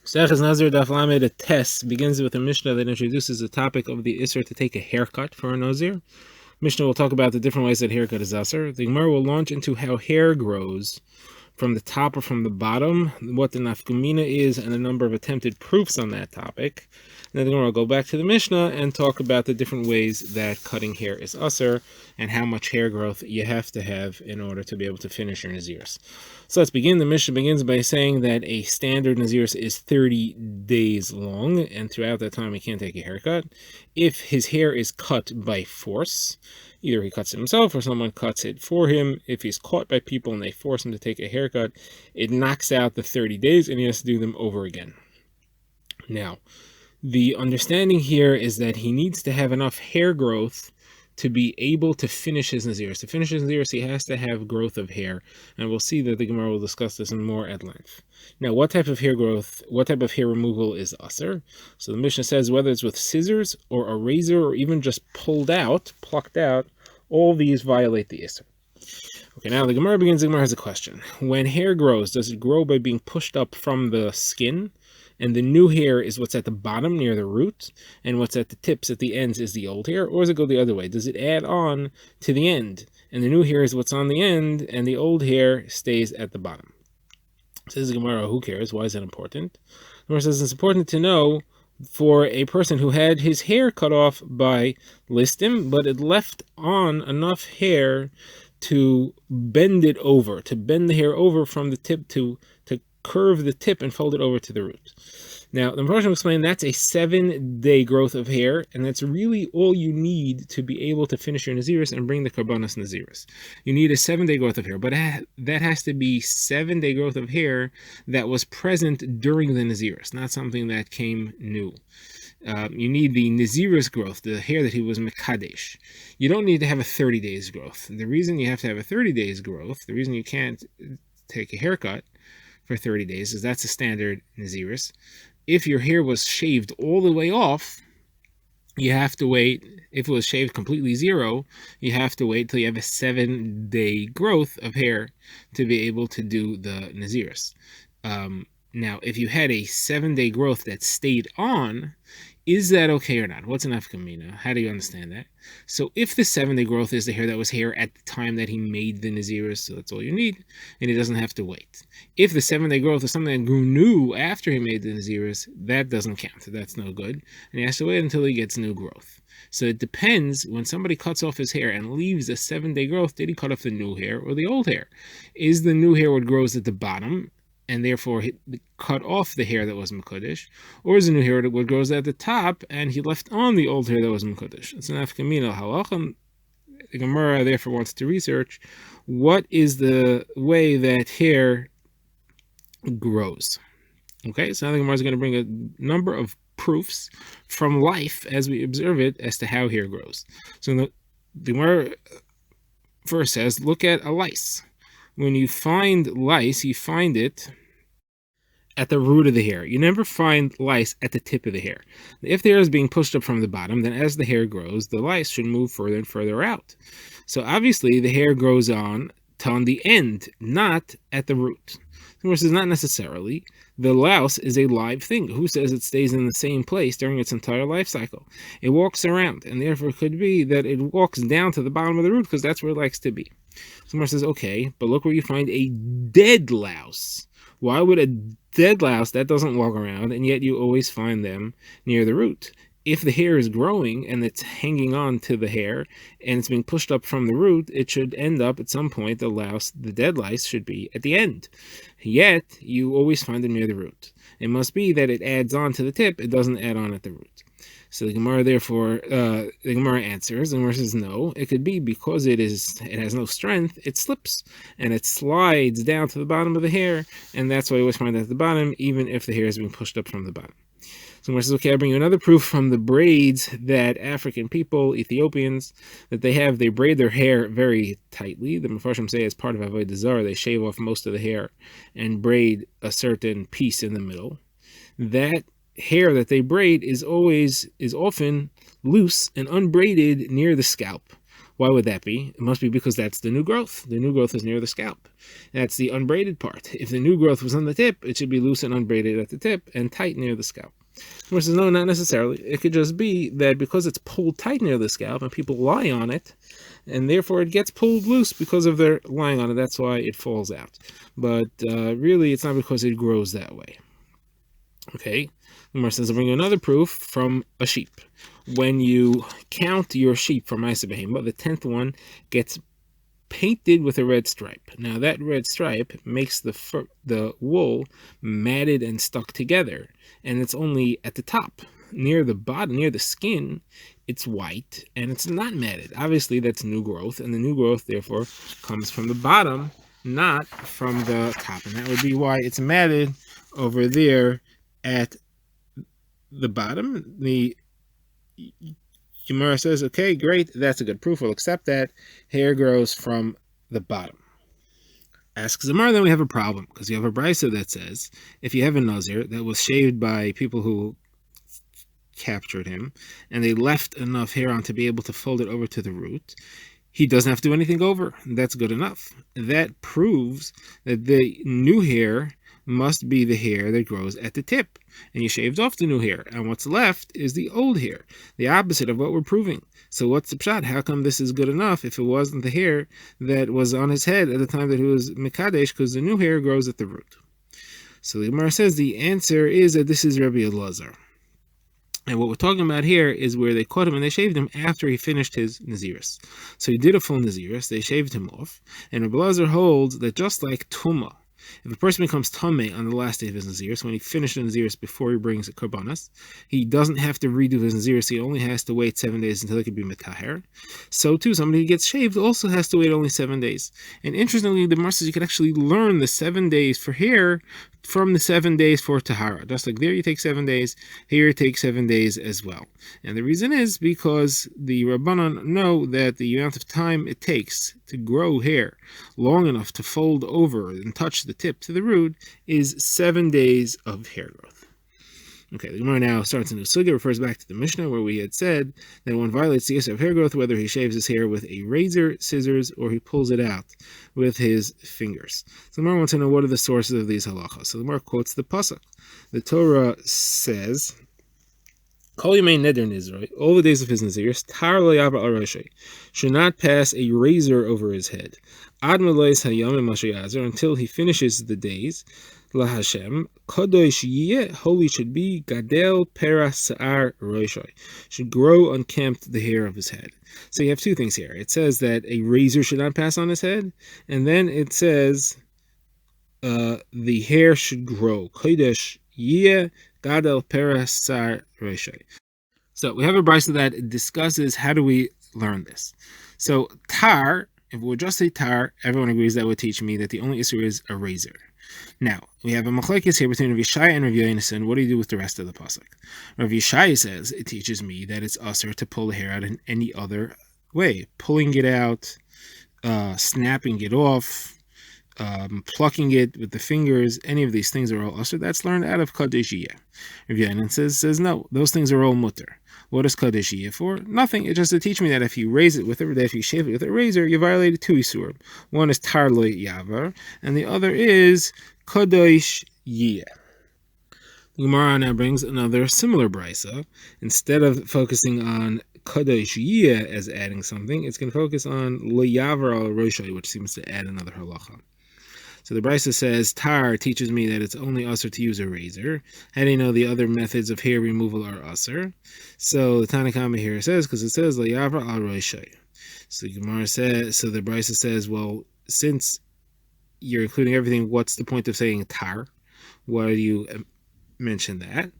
Sechas Nazir Daf Lamed, a test, begins with a Mishnah that introduces the topic of the Isser to take a haircut for a Nazir. Mishnah will talk about the different ways that haircut is Asr. The Gemara will launch into how hair grows from the top or from the bottom, what the nafkamina is, and a number of attempted proofs on that topic. Then the Gemara will go back to the Mishnah and talk about the different ways that cutting hair is Asr and how much hair growth you have to have in order to be able to finish your Nazirs. So let's begin. The Mishnah begins by saying that a standard Naziris is 30 days long, and throughout that time he can't take a haircut. If his hair is cut by force, either he cuts it himself or someone cuts it for him. If he's caught by people and they force him to take a haircut, it knocks out the 30 days and he has to do them over again. Now, the understanding here is that he needs to have enough hair growth to be able to finish his Naziris. To finish his Naziris, he has to have growth of hair, and we'll see that the Gemara will discuss this in more at length. Now, what type of hair growth, what type of hair removal is Asr? So the Mishnah says whether it's with scissors or a razor or even just plucked out, all these violate the Isser. Okay, now the Gemara begins. The Gemara has a question. When hair grows, does it grow by being pushed up from the skin? And the new hair is what's at the bottom near the root, and what's at the tips at the ends is the old hair? Or does it go the other way? Does it add on to the end, and the new hair is what's on the end, and the old hair stays at the bottom? Says the Gemara, who cares? Why is that important? The Gemara says it's important to know for a person who had his hair cut off by listim, but it left on enough hair to bend it over, to bend the hair over from the tip to curve the tip and fold it over to the root. Now, the Mepharshim explained that's a 7-day growth of hair, and that's really all you need to be able to finish your Naziris and bring the Karbanas Naziris. You need a 7-day growth of hair, but that has to be 7-day growth of hair that was present during the Naziris, not something that came new. You need the Naziris growth, the hair that he was Mekadesh. You don't need to have a 30 days growth. The reason you have to have a 30 days growth, the reason you can't take a haircut for 30 days is that's a standard Naziris. If your hair was shaved all the way off, you have to wait. If it was shaved completely zero, you have to wait till you have a 7-day growth of hair to be able to do the Naziris. Now, if you had a 7-day growth that stayed on, is that okay or not? What's an nafkamina? How do you understand that? So if the 7-day growth is the hair that was hair at the time that he made the Naziris, so that's all you need, and he doesn't have to wait. If the 7-day growth is something that grew new after he made the Naziris, that doesn't count. That's no good. And he has to wait until he gets new growth. So it depends. When somebody cuts off his hair and leaves a 7-day growth, did he cut off the new hair or the old hair? Is the new hair what grows at the bottom, and therefore he cut off the hair that was Mekudesh, or is the new hair that grows at the top, and he left on the old hair that was Mekudesh? It's an nafkamina halachah. The Gemara therefore wants to research what is the way that hair grows. Okay, so now the Gemara is going to bring a number of proofs from life as we observe it as to how hair grows. So the Gemara first says, look at a lice. When you find lice, you find it at the root of the hair. You never find lice at the tip of the hair. If the hair is being pushed up from the bottom, then as the hair grows, the lice should move further and further out. So obviously the hair grows on the end, not at the root. Of course, it's not necessarily. The louse is a live thing. Who says it stays in the same place during its entire life cycle? It walks around, and therefore it could be that it walks down to the bottom of the root because that's where it likes to be. Someone says, okay, but look where you find a dead louse. Why would a dead louse, that doesn't walk around, and yet you always find them near the root? If the hair is growing and it's hanging on to the hair and it's being pushed up from the root, it should end up at some point, the dead lice should be at the end. Yet, you always find them near the root. It must be that it adds on to the tip, it doesn't add on at the root. So the Gemara therefore, the Gemara answers, the Gemara says no, it could be because it has no strength, it slips, and it slides down to the bottom of the hair, and that's why you always find it at the bottom, even if the hair is being pushed up from the bottom. So Gemara says, okay, I bring you another proof from the braids that African people, Ethiopians, that they braid their hair very tightly. The Mepharshim say as part of Avodah Zarah, they shave off most of the hair and braid a certain piece in the middle. That hair that they braid is often loose and unbraided near the scalp. Why would that be? It must be because that's the new growth. The new growth is near the scalp. That's the unbraided part. If the new growth was on the tip, it should be loose and unbraided at the tip and tight near the scalp. Versus no, not necessarily. It could just be that because it's pulled tight near the scalp and people lie on it, and therefore it gets pulled loose because of their lying on it. That's why it falls out. But really, it's not because it grows that way. Okay, the Gemara says, I'll bring you another proof from a sheep. When you count your sheep from Ma'aseh Behema, the 10th one gets painted with a red stripe. Now that red stripe makes the wool matted and stuck together, and it's only at the top. Near the bottom, near the skin, it's white and it's not matted. Obviously, that's new growth, and the new growth, therefore, comes from the bottom, not from the top. And that would be why it's matted over there at the bottom. The Gemara says, okay, great, that's a good proof. We'll accept that. Hair grows from the bottom. Asks Zamar, then we have a problem, because you have a brisa that says, if you have a Nazir that was shaved by people who captured him, and they left enough hair on to be able to fold it over to the root, he doesn't have to do anything over. That's good enough. That proves that the new hair must be the hair that grows at the tip, and you shaved off the new hair, and what's left is the old hair, the opposite of what we're proving. So what's the pshat? How come this is good enough if it wasn't the hair that was on his head at the time that he was mekadesh, because the new hair grows at the root? So the Gemara says the answer is that this is Rabbi Elazar. And what we're talking about here is where they caught him and they shaved him after he finished his Naziris. So he did a full Naziris, they shaved him off, and Rabbi Elazar holds that just like Tumah, if a person becomes Tameh on the last day of his Naziris, when he finished the Naziris before he brings a Korbanos, he doesn't have to redo his Naziris, he only has to wait 7 days until he can be Metaher. So too, somebody who gets shaved also has to wait only 7 days. And interestingly, the Gemara says you can actually learn the 7 days for hair from the 7 days for Tahara. Just like there you take 7 days, here you take 7 days as well. And the reason is because the Rabbanan know that the amount of time it takes to grow hair long enough to fold over and touch the tip to the root is 7 days of hair growth. Okay, the Gemara now starts a new sugya, refers back to the Mishnah where we had said that one violates the issue of hair growth, whether he shaves his hair with a razor, scissors, or he pulls it out with his fingers. So the Gemara wants to know what are the sources of these halachas. So the Gemara quotes the pasuk. The Torah says, Kol Yemei Neder Nizroi, all the days of his Naziris, Tar lo yavar al roshay, should not pass a razor over his head. Ad melois hayom mashayazer, until he finishes the days. La Hashem, Kadosh Yeh, holy should be, Gadel Pera Sa'ar Roshai, should grow unkempt the hair of his head. So you have two things here. It says that a razor should not pass on his head, and then it says the hair should grow. Kadosh Yeh, Gadel Pera Sa'ar Roshai. So we have a brisa that discusses how do we learn this. So tar, if we would just say tar, everyone agrees that would teach me that the only issue is a razor. Now, we have a machlekes here between Rav Yishai and Rav Yonasan. What do you do with the rest of the pasuk? Rav Yishai says, it teaches me that it's usher to pull the hair out in any other way. Pulling it out, snapping it off, plucking it with the fingers, any of these things are all usher. That's learned out of Kadesh Yeh. Rav Yonasan says, no, those things are all mutter. What is Kadesh Yeh for? Nothing. It's just to teach me that if you raise it with if you shave it with a razor, you violated two isurim. One is tar lo yavar, and the other is Kadosh Yeh. The Gemara now brings another similar brisa. Instead of focusing on Kadosh Yeh as adding something, it's going to focus on lo yavar al roshai, which seems to add another halacha. So the brisa says, tar teaches me that it's only usher to use a razor. How do you know the other methods of hair removal are usher? So the Tanakhama here says, because it says, la yavra al roshai. So the Gemara says, so the brisa says, well, since you're including everything, what's the point of saying tar? Why do you mention that?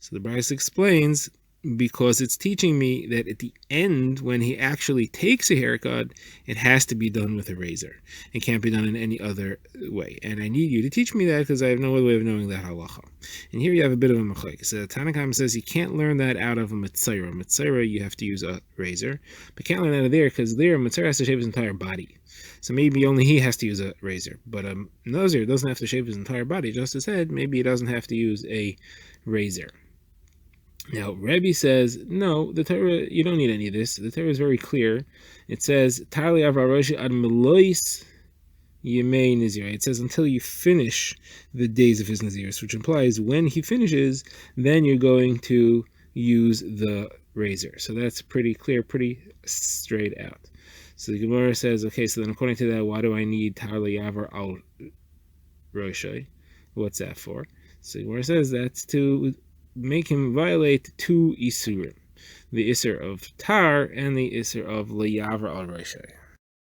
So the brisa explains, because it's teaching me that at the end, when he actually takes a haircut, it has to be done with a razor. It can't be done in any other way. And I need you to teach me that because I have no other way of knowing that halacha. And here you have a bit of a machlekes. So Tanakhama says you can't learn that out of a mitzayra. Mitzayra, you have to use a razor. But can't learn that out of there because there, a mitzayra has to shave his entire body. So maybe only he has to use a razor. But a Nazir doesn't have to shave his entire body, just his head. Maybe he doesn't have to use a razor. Now, Rebbe says, no, the Torah, you don't need any of this. The Torah is very clear. It says, Tali avaroshi ad melois yemei nazir. It says until you finish the days of his naziris, which implies when he finishes, then you're going to use the razor. So that's pretty clear, pretty straight out. So the Gemara says, okay, so then according to that, why do I need Tali avar al roshai? What's that for? So the Gemara says that's to make him violate two isurim, the isur of tar and the isur of layavar al roshai.